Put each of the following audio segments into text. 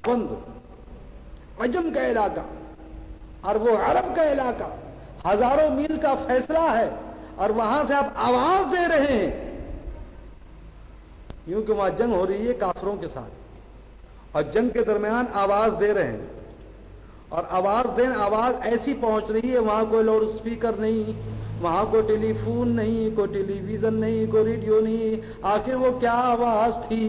بند عجم کا علاقہ اور وہ عرب کا علاقہ ہزاروں میل کا فیصلہ ہے، اور وہاں سے آپ آواز دے رہے ہیں، یوں کہ وہاں جنگ ہو رہی ہے کافروں کے ساتھ، اور جنگ کے درمیان آواز دے رہے ہیں، اور آواز ایسی پہنچ رہی ہے، وہاں کوئی لاؤڈ اسپیکر نہیں، وہاں کوئی ٹیلی فون نہیں، کوئی ٹیلی ویژن نہیں، کوئی ریڈیو نہیں، آخر وہ کیا آواز تھی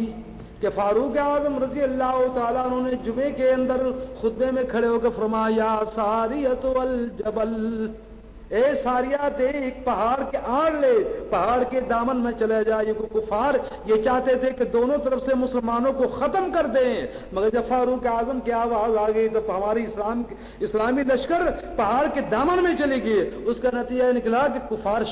کہ فاروق اعظم رضی اللہ تعالیٰ عنہ نے جمعے کے اندر خطبے میں کھڑے ہو کے فرمایا ساریۃ والجبل، اے ساریہ دیکھ پہاڑ کے آڑ لے، پہاڑ کے دامن میں چلے جا۔ یہ کفار یہ چاہتے تھے کہ دونوں طرف سے مسلمانوں کو ختم کر دیں، مگر جب فاروق اعظم کی آواز آ گئی تو ہماری اسلامی لشکر پہاڑ کے دامن میں چلی گئی۔ اس کا نتیجہ نکلا کہ کفار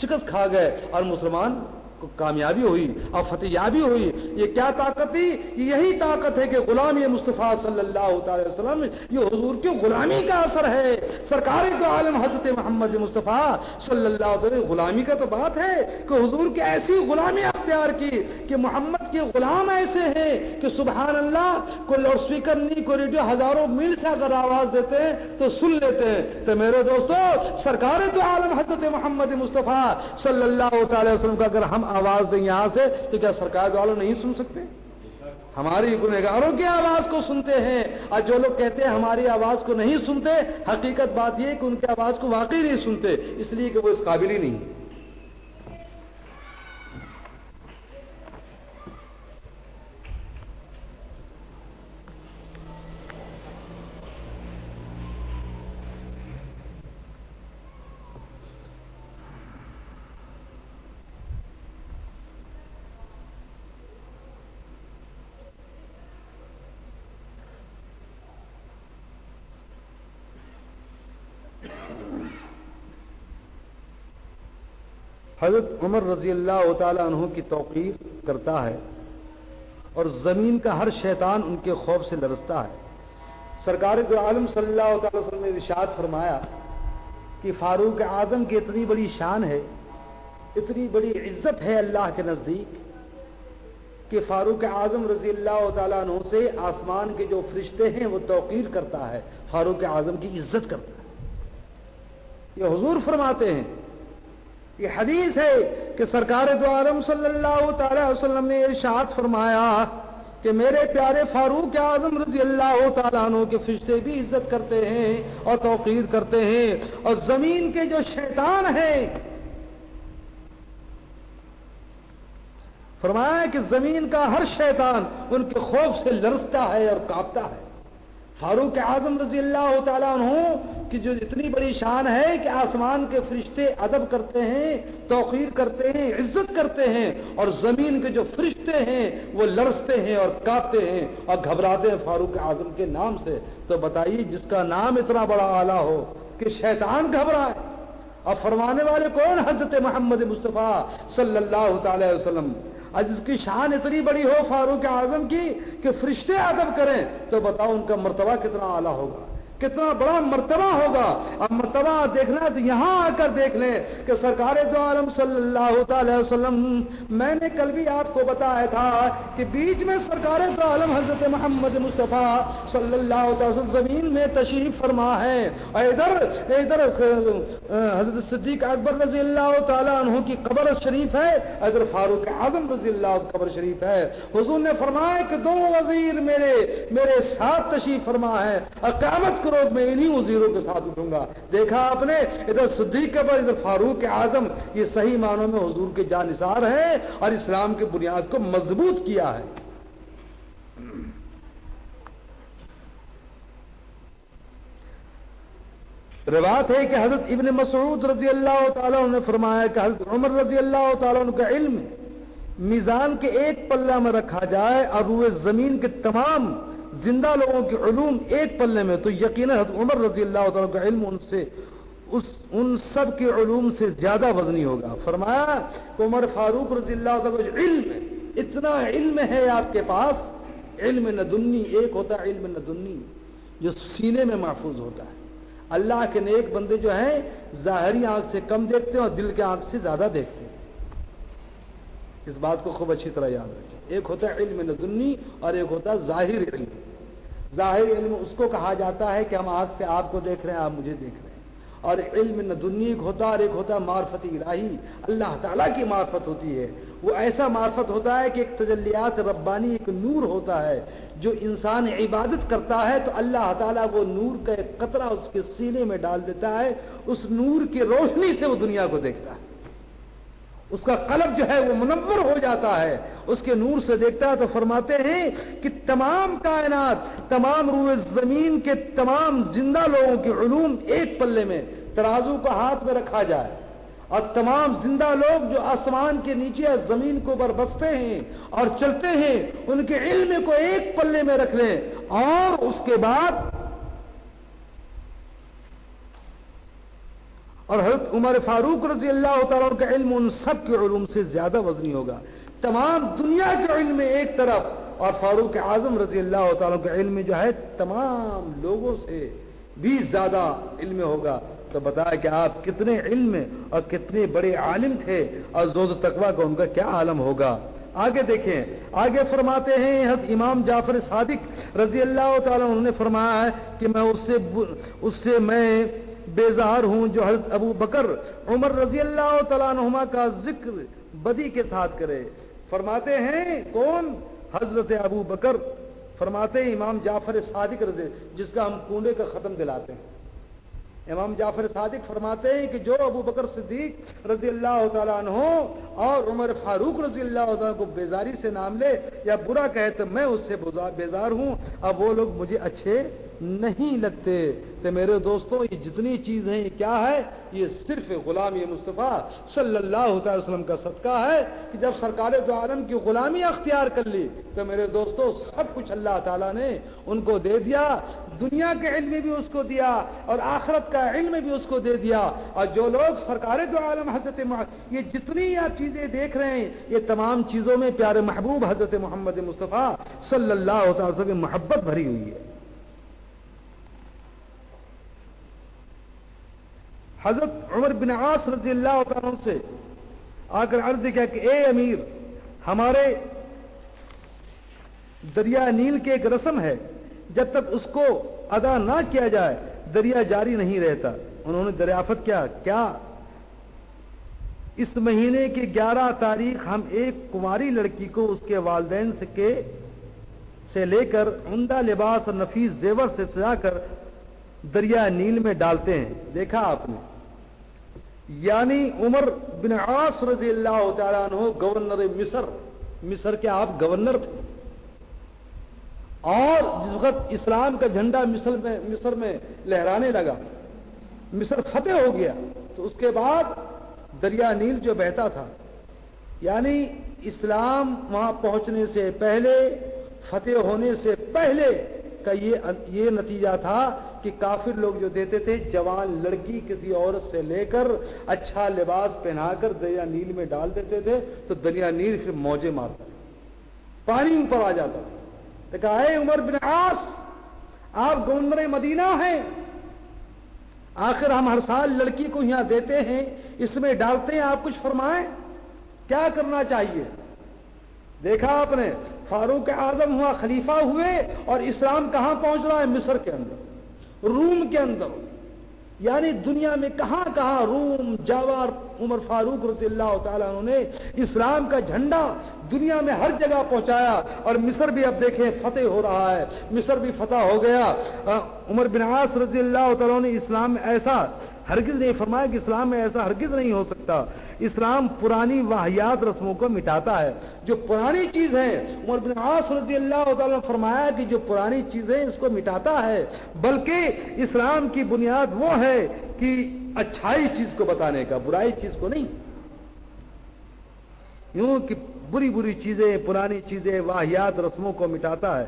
شکست کھا گئے اور مسلمان کو کامیابی ہوئی اور فتح یابی ہوئی۔ یہ کیا طاقت تھی؟ یہی طاقت ہے کہ غلامی مصطفیٰ صلی اللہ تعالی وسلم، یہ حضور کی غلامی کا اثر ہے۔ سرکار تو عالم حضرت محمد مصطفیٰ صلی اللہ علیہ وسلم، غلامی کا تو بات ہے کہ حضور کی ایسی غلامی اختیار کی کہ محمد کے غلام ایسے ہیں کہ سبحان اللہ، کوئی لاؤڈ اسپیکر نہیں، کوئی ریڈیو، ہزاروں میل سے اگر آواز دیتے ہیں تو سن لیتے ہیں۔ تو میرے دوستو، سرکار تو عالم حضرت محمد مصطفیٰ صلی اللہ تعالی وسلم کا اگر ہم آواز دیں یہاں سے تو کیا سرکار دو عالم نہیں سن سکتے؟ ہماری گنہگاروں کی آواز کو سنتے ہیں، اور جو لوگ کہتے ہیں ہماری آواز کو نہیں سنتے، حقیقت بات یہ ہے کہ ان کی آواز کو واقعی نہیں سنتے، اس لیے کہ وہ اس قابل ہی نہیں۔ حضرت عمر رضی اللہ تعالیٰ عنہ کی توقیر کرتا ہے، اور زمین کا ہر شیطان ان کے خوف سے لرزتا ہے۔ سرکار دو عالم صلی اللہ تعالی وسلم نے ارشاد فرمایا کہ فاروق اعظم کی اتنی بڑی شان ہے، اتنی بڑی عزت ہے اللہ کے نزدیک کہ فاروق اعظم رضی اللہ تعالیٰ عنہ سے آسمان کے جو فرشتے ہیں وہ توقیر کرتا ہے، فاروق اعظم کی عزت کرتا ہے۔ یہ حضور فرماتے ہیں، یہ حدیث ہے کہ سرکار دو عالم صلی اللہ تعالی وسلم نے ارشاد فرمایا کہ میرے پیارے فاروق اعظم رضی اللہ تعالیٰ عنہ کے فرشتے بھی عزت کرتے ہیں اور توقیر کرتے ہیں، اور زمین کے جو شیطان ہیں، فرمایا کہ زمین کا ہر شیطان ان کے خوف سے لرزتا ہے اور کانپتا ہے۔ فاروق اعظم رضی اللہ تعالیٰ عنہ کی جو اتنی بڑی شان ہے کہ آسمان کے فرشتے ادب کرتے ہیں، توقیر کرتے ہیں، عزت کرتے ہیں، اور زمین کے جو فرشتے ہیں وہ لرزتے ہیں اور کانپتے ہیں اور گھبراتے ہیں فاروق اعظم کے نام سے۔ تو بتائیے، جس کا نام اتنا بڑا اعلیٰ ہو کہ شیطان گھبرائے، اور فرمانے والے کون؟ حضرت محمد مصطفیٰ صلی اللہ تعالی وسلم۔ اور جس کی شان اتنی بڑی ہو فاروق اعظم کی کہ فرشتے ادب کریں، تو بتاؤ ان کا مرتبہ کتنا اعلیٰ ہوگا، کتنا بڑا مرتبہ ہوگا۔ اب مرتبہ دیکھنا ہے تو یہاں آ کر دیکھ لیں کہ سرکار دو عالم صلی اللہ تعالی وسلم، میں نے کل بھی آپ کو بتایا تھا کہ بیچ میں سرکار دو عالم حضرت محمد مصطفیٰ صلی اللہ تعالی وسلم زمین میں تشریف فرما ہے، اور ادھر حضرت صدیق اکبر رضی اللہ تعالی عنہ کی قبر شریف ہے، ادھر فاروق اعظم رضی اللہ عنہ کی قبر شریف ہے۔ حضور نے فرمایا کہ دو وزیر میرے ساتھ تشریف فرما ہے، اور قیامت کے روز میں انہی وزیروں کے ساتھ اٹھوں گا۔ دیکھا آپ نے، ادھر صدیق کے بعد ادھر فاروق اعظم، یہ صحیح معنوں میں حضور کے جانثار ہیں اور اسلام کی بنیاد کو مضبوط کیا ہے۔ روایت ہے کہ حضرت ابن مسعود رضی اللہ تعالیٰ عنہ نے فرمایا کہ حضرت عمر رضی اللہ تعالیٰ عنہ کا علم میزان کے ایک پلہ میں رکھا جائے اور روئے زمین کے تمام زندہ لوگوں کے علوم ایک پلے میں، تو یقیناً حضرت عمر رضی اللہ تعالیٰ کا علم ان سب کے علوم سے زیادہ وزنی ہوگا۔ فرمایا کہ عمر فاروق رضی اللہ تعالیٰ کا علم، اتنا علم ہے آپ کے پاس، علم لدنی، ایک ہوتا ہے علم لدنی جو سینے میں محفوظ ہوتا ہے۔ اللہ کے نیک بندے جو ہیں ظاہری آنکھ سے کم دیکھتے ہیں اور دل کے آنکھ سے زیادہ دیکھتے ہیں، اس بات کو خوب اچھی طرح یاد رکھیں۔ ایک ہوتا ہے علم لدنی اور ایک ہوتا ہے ظاہر علم۔ ظاہر علم اس کو کہا جاتا ہے کہ ہم آنکھ سے آپ کو دیکھ رہے ہیں، آپ مجھے دیکھ رہے ہیں، اور علم نہ دنیا ہوتا اور ایک ہوتا معرفت الہی، اللہ تعالیٰ کی معرفت ہوتی ہے۔ وہ ایسا معرفت ہوتا ہے کہ ایک تجلیات ربانی، ایک نور ہوتا ہے، جو انسان عبادت کرتا ہے تو اللہ تعالیٰ وہ نور کا ایک قطرہ اس کے سینے میں ڈال دیتا ہے، اس نور کی روشنی سے وہ دنیا کو دیکھتا ہے، اس کا قلب جو ہے وہ منور ہو جاتا ہے، اس کے نور سے دیکھتا ہے۔ تو فرماتے ہیں کہ تمام کائنات، تمام روئے زمین کے تمام زندہ لوگوں کے علوم ایک پلے میں ترازو کو ہاتھ میں رکھا جائے، اور تمام زندہ لوگ جو آسمان کے نیچے زمین کو اوپر بستے ہیں اور چلتے ہیں، ان کے علم کو ایک پلے میں رکھ لیں، اور اس کے بعد اور حضرت عمر فاروق رضی اللہ تعالیٰ عنہ کا علم ان سب کے علوم سے زیادہ وزنی ہوگا، تمام دنیا کے علم ایک طرف، اور فاروق اعظم رضی اللہ تعالیٰ کا علم جو ہے تمام لوگوں سے بھی زیادہ علم ہوگا۔ تو بتایا کہ آپ کتنے علم اور کتنے بڑے عالم تھے، اور زہد و تقویٰ کا ان کا کیا عالم ہوگا۔ آگے دیکھیں، آگے فرماتے ہیں حضرت امام جعفر صادق رضی اللہ تعالیٰ عنہ نے فرمایا ہے کہ میں اس سے میں بیزار ہوں جو حضرت ابو بکر عمر رضی اللہ تعالیٰ عنہما کا ذکر بدی کے ساتھ کرے۔ فرماتے ہیں کون؟ حضرت ابو بکر۔ فرماتے ہیں امام جعفر صادق رضی، جس کا ہم کنڈے کا ختم دلاتے ہیں، امام جعفر صادق فرماتے ہیں کہ جو ابو بکر صدیق رضی اللہ تعالیٰ عنہ اور عمر فاروق رضی اللہ تعالیٰ کو بیزاری سے نام لے یا برا کہے تو میں اس سے بیزار ہوں، اب وہ لوگ مجھے اچھے نہیں لگتے۔ تو میرے دوستوں، یہ جتنی چیز ہیں یہ کیا ہے؟ یہ صرف غلامی مصطفیٰ صلی اللہ تعالی وسلم کا صدقہ ہے کہ جب سرکار دو عالم کی غلامی اختیار کر لی تو میرے دوستوں سب کچھ اللہ تعالیٰ نے ان کو دے دیا، دنیا کے علم بھی اس کو دیا اور آخرت کا علم بھی اس کو دے دیا۔ اور جو لوگ سرکار دو عالم حضرت یہ جتنی آپ چیزیں دیکھ رہے ہیں، یہ تمام چیزوں میں پیارے محبوب حضرت محمد مصطفیٰ صلی اللہ تعالی وسلم کی محبت بھری ہوئی ہے۔ حضرت عمر بن عاص رضی اللہ عنہ سے آ کر عرض کیا کہ اے امیر، ہمارے دریا نیل کے ایک رسم ہے، جب تک اس کو ادا نہ کیا جائے دریا جاری نہیں رہتا۔ انہوں نے دریافت کیا اس مہینے کی 11 تاریخ ہم ایک کماری لڑکی کو اس کے والدین سے لے کر عمدہ لباس اور نفیس زیور سے سجا کر دریا نیل میں ڈالتے ہیں۔ دیکھا آپ نے، یعنی عمر بن عاص رضی اللہ تعالیٰ عنہ گورنر مصر کے آپ گورنر تھے، اور جس وقت اسلام کا جھنڈا مصر میں لہرانے لگا، مصر فتح ہو گیا، تو اس کے بعد دریا نیل جو بہتا تھا، یعنی اسلام وہاں پہنچنے سے پہلے، فتح ہونے سے پہلے کا یہ نتیجہ تھا کہ کافر لوگ جو دیتے تھے جوان لڑکی کسی عورت سے لے کر اچھا لباس پہنا کر دریا نیل میں ڈال دیتے تھے، تو دریا نیل پھر موجیں مارتا، پانی اوپر آ جاتا تھا۔ تو کہا اے عمر بن عاص، آپ گورنر مدینہ ہیں، آخر ہم ہر سال لڑکی کو یہاں دیتے ہیں، اس میں ڈالتے ہیں، آپ کچھ فرمائیں کیا کرنا چاہیے؟ دیکھا آپ نے، فاروق اعظم ہوا، خلیفہ ہوئے، اور اسلام کہاں پہنچ رہا ہے؟ مصر کے اندر، روم کے اندر، یعنی دنیا میں کہاں کہاں روم، جاوا، عمر فاروق رضی اللہ تعالیٰ عنہ نے اسلام کا جھنڈا دنیا میں ہر جگہ پہنچایا، اور مصر بھی اب دیکھیں فتح ہو رہا ہے، مصر بھی فتح ہو گیا۔ عمر بن عاص رضی اللہ تعالیٰ نے اسلام میں ایسا ہرگز نہیں فرمایا کہ اسلام میں ایسا ہرگز نہیں ہو سکتا، اسلام پرانی واہیات رسموں کو مٹاتا ہے، جو پرانی چیز ہے، عمر بن عاص رضی اللہ تعالیٰ نے فرمایا کہ جو پرانی چیزیں اس کو مٹاتا ہے، بلکہ اسلام کی بنیاد وہ ہے کہ اچھائی چیز کو بتانے کا، برائی چیز کو نہیں، یوں کہ بری بری چیزیں، پرانی چیزیں، واہیات رسموں کو مٹاتا ہے۔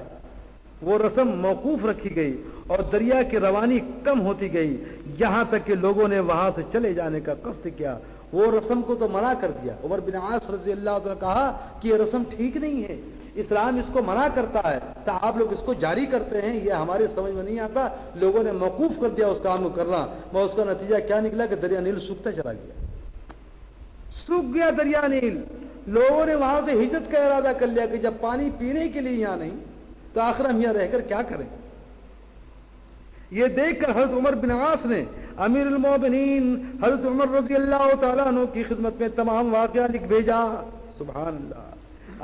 وہ رسم موقوف رکھی گئی اور دریا کی روانی کم ہوتی گئی، یہاں تک کہ لوگوں نے وہاں سے چلے جانے کا قصد کیا، وہ رسم کو تو منع کر دیا۔ عمر بن عاص رضی اللہ عنہ نے کہا کہ یہ رسم ٹھیک نہیں ہے، اسلام اس کو منع کرتا ہے، تو آپ لوگ اس کو جاری کرتے ہیں، یہ ہمارے سمجھ میں نہیں آتا۔ لوگوں نے موقوف کر دیا اس کام کو کرنا، اور اس کا نتیجہ کیا نکلا کہ دریا نیل سوکھتا چلا گیا، سوکھ گیا دریا نیل۔ لوگوں نے وہاں سے ہجرت کا ارادہ کر لیا کہ جب پانی پینے کے لیے یہاں نہیں تو آخر ہم یہاں رہ کر کیا کریں، یہ دیکھ کر حضرت عمر بن عاص نے امیر المومنین حضرت عمر رضی اللہ تعالیٰ عنہ کی خدمت میں تمام واقعہ لکھ بھیجا. سبحان اللہ.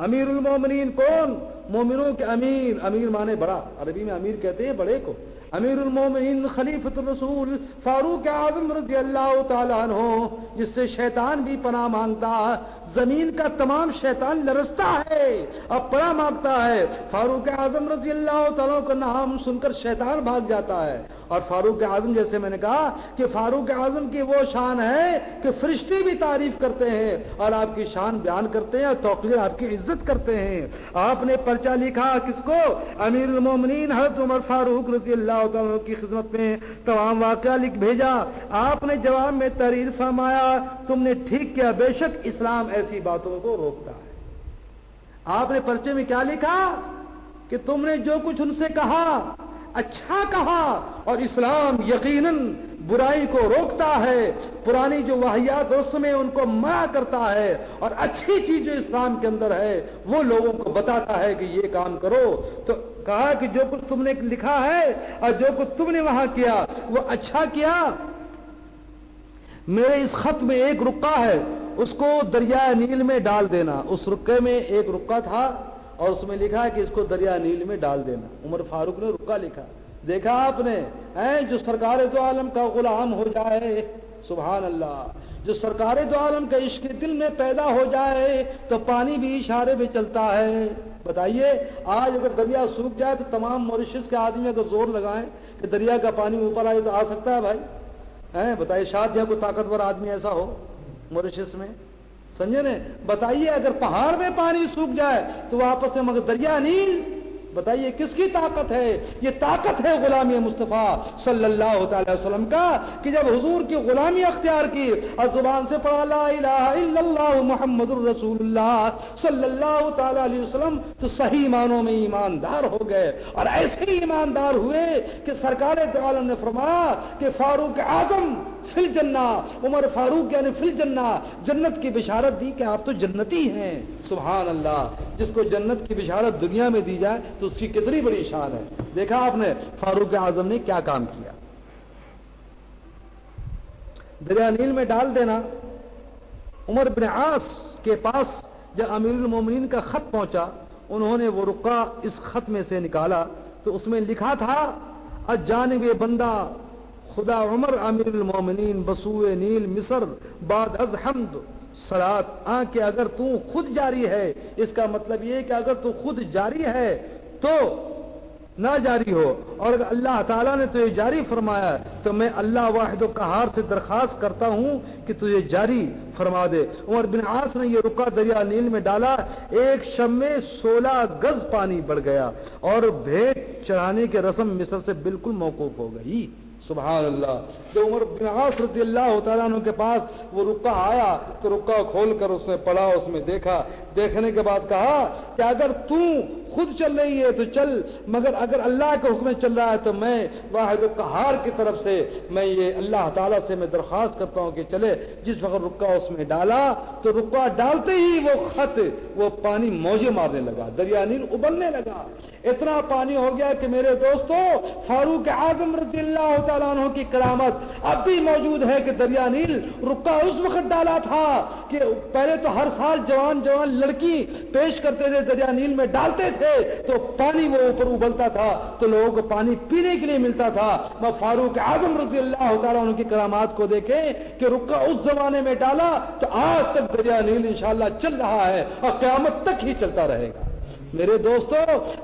امیر المومنین کون؟ مومنوں کے امیر. امیر مانے بڑا، عربی میں امیر کہتے ہیں بڑے کو. امیر المومنین خلیفۃ الرسول فاروق اعظم رضی اللہ تعالیٰ عنہ، جس سے شیطان بھی پناہ مانگتا، زمین کا تمام شیطان لرزتا ہے اب پناہ مانگتا ہے. فاروق اعظم رضی اللہ تعالیٰ کا نام سن کر شیطان بھاگ جاتا ہے. اور فاروق اعظم، جیسے میں نے کہا کہ فاروق اعظم کی وہ شان ہے کہ فرشتے بھی تعریف کرتے ہیں اور آپ کی شان بیان کرتے ہیں اور توقیر آپ کی عزت کرتے ہیں. آپ نے پرچہ لکھا کس کو؟ امیر المومنین حضرت عمر فاروق رضی اللہ تعالیٰ کی خدمت میں تمام واقعہ لکھ بھیجا. آپ نے جواب میں تحریر فرمایا تم نے ٹھیک کیا، بے شک اسلام ایسی باتوں کو روکتا ہے. آپ نے پرچے میں کیا لکھا کہ تم نے جو کچھ ان سے کہا اچھا کہا، اور اسلام یقیناً برائی کو روکتا ہے، پرانی جو واہیات رسمیں ان کو منع کرتا ہے، اور اچھی چیز جو اسلام کے اندر ہے وہ لوگوں کو بتاتا ہے کہ یہ کام کرو. تو کہا کہ جو کچھ تم نے لکھا ہے اور جو کچھ تم نے وہاں کیا وہ اچھا کیا. میرے اس خط میں ایک رقعہ ہے، اس کو دریائے نیل میں ڈال دینا. اس رقعے میں ایک رقعہ تھا اور اس میں لکھا ہے کہ اس کو دریا نیل میں ڈال دینا. عمر فاروق نے رقعہ لکھا. دیکھا آپ نے، جو سرکار دو عالم کا غلام ہو جائے، سبحان اللہ، جو سرکار دو عالم کا عشق دل میں پیدا ہو جائے تو پانی بھی اشارے میں چلتا ہے. بتائیے آج اگر دریا سوکھ جائے تو تمام موریشس کے آدمی اگر زور لگائیں کہ دریا کا پانی اوپر آئے تو آ سکتا ہے بھائی؟ بتائیے شاید یا کوئی طاقتور آدمی ایسا ہو موریشس میں، سمجھے نا؟ بتائیے اگر پہاڑ میں پانی سوکھ جائے تو واپس میں، مگر دریا نیل، بتائیے کس کی طاقت ہے؟ یہ طاقت ہے غلامی مصطفیٰ صلی اللہ تعالی وسلم کا، کہ جب حضور کی غلامی اختیار کی اور زبان سے پڑھا لا الہ الا اللہ محمد الرسول اللہ صلی اللہ تعالی علیہ وسلم، تو صحیح معنوں میں ایماندار ہو گئے. اور ایسے ہی ایماندار ہوئے کہ سرکار دو عالم نے فرمایا کہ فاروق اعظم فی الجنہ، عمر فاروق یعنی فی الجنہ، جنت کی بشارت دی کہ آپ تو جنتی ہیں. سبحان اللہ. جس کو جنت کی بشارت دنیا میں دی جائے تو اس کی کتنی بڑی شان ہے. دیکھا آپ نے فاروق اعظم نے کیا کام کیا. دریا نیل میں ڈال دینا. عمر بن عاص کے پاس جب امیر المومنین کا خط پہنچا، انہوں نے وہ رقعہ اس خط میں سے نکالا تو اس میں لکھا تھا اجانب بندہ خدا عمر امیر المومنین بسوئے نیل مصر بعد از حمد صلات. کہ اگر تو خود جاری ہے، اس کا مطلب یہ کہ اگر تو خود جاری ہے تو نہ جاری ہو، اور اگر اللہ تعالیٰ نے تجھے جاری فرمایا تو میں اللہ واحد و قہار سے درخواست کرتا ہوں کہ تجھے جاری فرما دے. عمر بن عاص نے یہ رقعہ دریا نیل میں ڈالا. ایک شب میں 16 گز پانی بڑھ گیا اور بھیٹ چڑھانے کے رسم مصر سے بالکل موقوف ہو گئی. سبحان اللہ. جو عمر بن عاص رضی اللہ تعالیٰ عنہ کے پاس وہ رقعہ آیا تو رقعہ کھول کر اس نے پڑھا، اس میں دیکھا. دیکھنے کے بعد کہا کہ اگر تو خود چل رہی ہے تو چل، مگر اگر اللہ کا حکم چل رہا ہے تو میں واحد قہار کی طرف سے میں یہ اللہ تعالیٰ سے میں درخواست کرتا ہوں کہ چلے. جس وقت رقعہ اس میں ڈالا تو رقعہ ڈالتے ہی وہ خط، وہ پانی موجے مارنے لگا، دریا نیل ابلنے لگا. اتنا پانی ہو گیا کہ میرے دوستو فاروق اعظم رضی اللہ تعالیٰ عنہ کی کرامت اب بھی موجود ہے کہ دریا نیل رقعہ اس وقت ڈالا تھا کہ پہلے تو ہر سال جوان جوان لڑکی پیش کرتے تھے، دریا نیل میں ڈالتے تھے تو پانی وہ اوپر ابلتا تھا تو لوگوں کو پانی پینے کے لیے ملتا تھا. میں فاروق اعظم رضی اللہ تعالیٰ عنہ کی کرامات کو دیکھیں کہ رقعہ اس زمانے میں ڈالا تو آج تک دریا نیل انشاءاللہ چل رہا ہے اور قیامت تک ہی چلتا رہے گا. میرے دوستو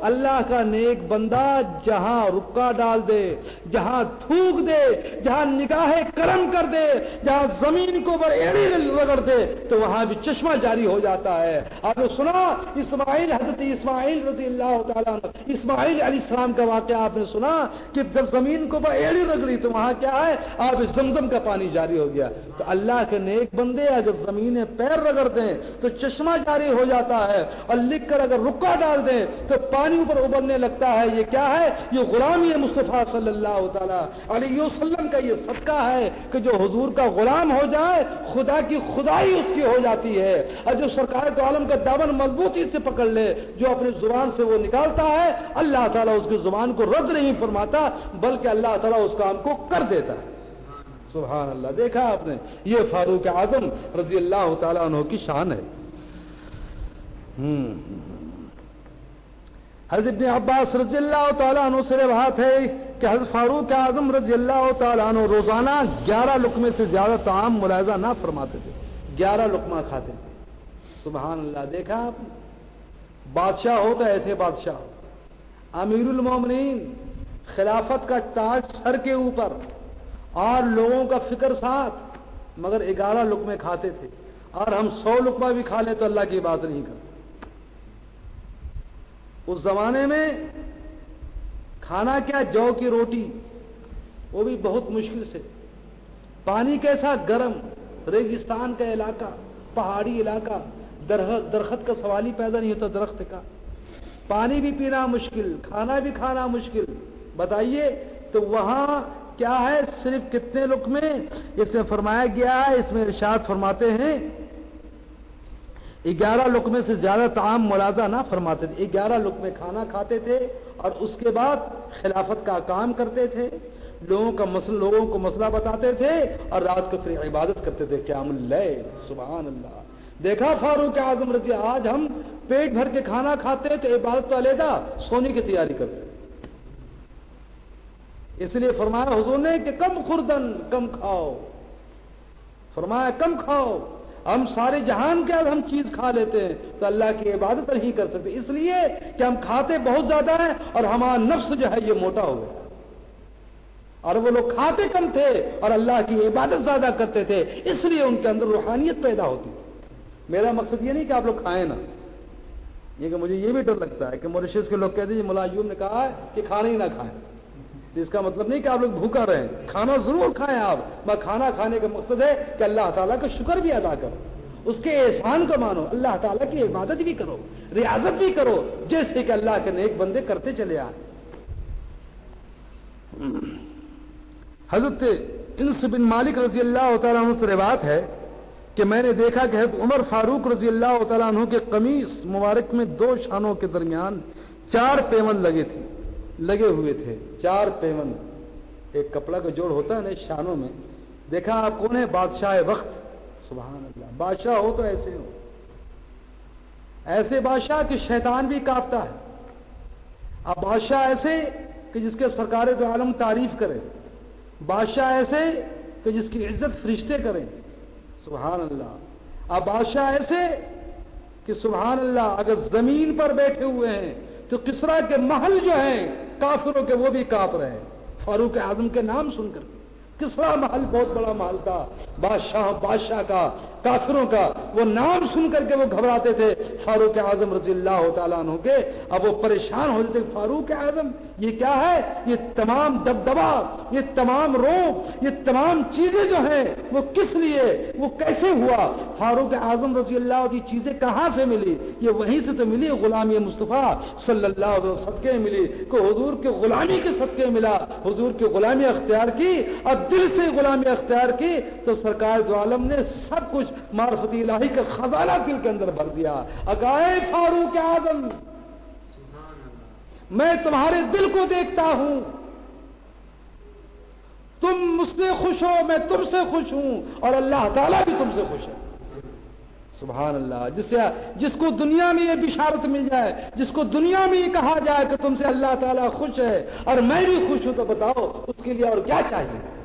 اللہ کا نیک بندہ جہاں رقعہ ڈال دے، جہاں تھوک دے، جہاں نگاہ کرم کر دے، جہاں زمین کو ایڑی رگڑ دے تو وہاں بھی چشمہ جاری ہو جاتا ہے. آپ نے سنا اسماعیل، حضرت اسماعیل رضی اللہ تعالیٰ عنہ، اسماعیل علیہ السلام کا واقعہ آپ نے سنا کہ جب زمین کو ایڑی رگڑی تو وہاں کیا ہے، آپ زمزم کا پانی جاری ہو گیا. تو اللہ کے نیک بندے اگر زمینیں پیر رگڑ دیں تو چشمہ جاری ہو جاتا ہے، اور لکھ کر اگر رقعہ ڈال دیں تو پانی اوپر ابلنے لگتا ہے. یہ کیا ہے؟ یہ غلامی مصطفیٰ صلی اللہ تعالیٰ علیہ وسلم کا یہ صدقہ ہے کہ جو حضور کا غلام ہو جائے خدا کی خدائی اس کی ہو جاتی ہے. اور جو سرکار تو عالم کا دامن مضبوطی سے پکڑ لے، جو اپنی زبان سے وہ نکالتا ہے، اللہ تعالیٰ اس کی زبان کو رد نہیں فرماتا بلکہ اللہ تعالیٰ اس کام کو کر دیتا ہے. سبحان اللہ. دیکھا آپ نے، یہ فاروق اعظم رضی اللہ تعالیٰ عنہ کی شان ہے. حضرت ابن عباس رضی اللہ تعالیٰ عنہ سے روایت ہے کہ حضرت فاروق اعظم رضی اللہ تعالیٰ عنہ روزانہ 11 لقمے سے زیادہ طعام ملاحظہ نہ فرماتے تھے. 11 لقمہ کھاتے تھے. سبحان اللہ. دیکھا آپ، بادشاہ ہو تو ایسے بادشاہ ہو، امیر المومنین، خلافت کا تاج سر کے اوپر اور لوگوں کا فکر ساتھ، مگر 11 لقمے کھاتے تھے. اور ہم 100 لقمہ بھی کھا لیں تو اللہ کی بات نہیں کرتے. اس زمانے میں کھانا کیا؟ جو کی روٹی، وہ بھی بہت مشکل سے. پانی کیسا؟ گرم، ریگستان کا علاقہ، پہاڑی علاقہ، درخت کا سوال ہی پیدا نہیں ہوتا. درخت کا پانی بھی پینا مشکل، کھانا بھی کھانا مشکل. بتائیے تو وہاں کیا ہے؟ صرف کتنے لقمے اس میں فرمایا گیا ہے؟ اس میں ارشاد فرماتے ہیں 11 لقمے سے زیادہ طعام ملاحظہ نہ فرماتے تھے. 11 لقمے کھانا کھاتے تھے اور اس کے بعد خلافت کا کام کرتے تھے، لوگوں کو مسئلہ بتاتے تھے اور رات کو پھر عبادت کرتے تھے، قیام اللیل. سبحان اللہ. دیکھا فاروق اعظم رضی. آج ہم پیٹ بھر کے کھانا کھاتے تو عبادت تو علیحدہ، سونے کی تیاری کرتے. اس لیے فرمایا حضور نے کہ کم خوردن، کم کھاؤ. فرمایا کم کھاؤ. ہم سارے جہان کے ہم چیز کھا لیتے ہیں تو اللہ کی عبادت نہیں کر سکتے، اس لیے کہ ہم کھاتے بہت زیادہ ہیں اور ہمارا نفس جو ہے یہ موٹا ہو گیا. اور وہ لوگ کھاتے کم تھے اور اللہ کی عبادت زیادہ کرتے تھے، اس لیے ان کے اندر روحانیت پیدا ہوتی تھی. میرا مقصد یہ نہیں کہ آپ لوگ کھائیں نہ، یہ کہ مجھے یہ بھی ڈر لگتا ہے کہ موریشیس کے لوگ کہتے ہیں مولا ایوب نے کہا ہے کہ کھانا ہی نہ کھائیں. اس کا مطلب نہیں کہ آپ لوگ بھوکا رہیں، کھانا ضرور کھائیں آپ، میں کھانا کھانے کا مقصد ہے کہ اللہ تعالیٰ کا شکر بھی ادا کرو، اس کے احسان کو مانو، اللہ تعالیٰ کی عبادت بھی کرو، ریاضت بھی کرو، جیسے کہ اللہ کے نیک بندے کرتے چلے آئے. حضرت انس بن مالک رضی اللہ تعالیٰ عنہ سے روایت ہے کہ میں نے دیکھا کہ حضرت عمر فاروق رضی اللہ تعالیٰ عنہ کے قمیص مبارک میں 2 شانوں کے درمیان 4 پیون لگے ہوئے تھے. 4 پیون، ایک کپڑا کا جوڑ ہوتا ہے نا شانوں میں. دیکھا آپ کون ہے؟ بادشاہ وقت. سبحان اللہ. بادشاہ ہو تو ایسے ہو، ایسے بادشاہ کہ شیطان بھی کانپتا ہے. اب بادشاہ ایسے کہ جس کے سرکار دو عالم تعریف کرے، بادشاہ ایسے کہ جس کی عزت فرشتے کریں. سبحان اللہ. اب بادشاہ ایسے کہ سبحان اللہ اگر زمین پر بیٹھے ہوئے ہیں تو کسرا کے محل جو ہیں کافروں کے وہ بھی کانپ رہے ہیں فاروق اعظم کے نام سن کر. کسرا محل بہت بڑا محل تھا، بادشاہ کا، کافروں کا، وہ نام سن کر کے وہ گھبراتے تھے فاروق اعظم رضی اللہ تعالیٰ عنہ کے. اب وہ پریشان ہو جاتے، فاروق اعظم یہ کیا ہے؟ یہ تمام دبدبا، یہ تمام روب، یہ تمام چیزیں جو ہیں وہ کس لیے، وہ کیسے ہوا؟ فاروق اعظم رضی اللہ کی چیزیں کہاں سے ملی؟ یہ وہیں سے تو ملی، غلامی مصطفیٰ صلی اللہ علیہ وسلم صدقے ملی، کہ حضور کے غلامی کے صدقے ملا. حضور کی غلامی اختیار کی اور دل سے غلامی اختیار کی تو سرکار دو عالم نے سب کچھ معرفت الہی کا خزانہ دل کے اندر بھر دیا. اگائے فاروق اعظم، میں تمہارے دل کو دیکھتا ہوں، تم مجھ سے خوش ہو، میں تم سے خوش ہوں اور اللہ تعالیٰ بھی تم سے خوش ہے. سبحان اللہ. جس کو دنیا میں یہ بشارت مل جائے، جس کو دنیا میں یہ کہا جائے کہ تم سے اللہ تعالیٰ خوش ہے اور میں بھی خوش ہوں، تو بتاؤ اس کے لیے اور کیا چاہیے؟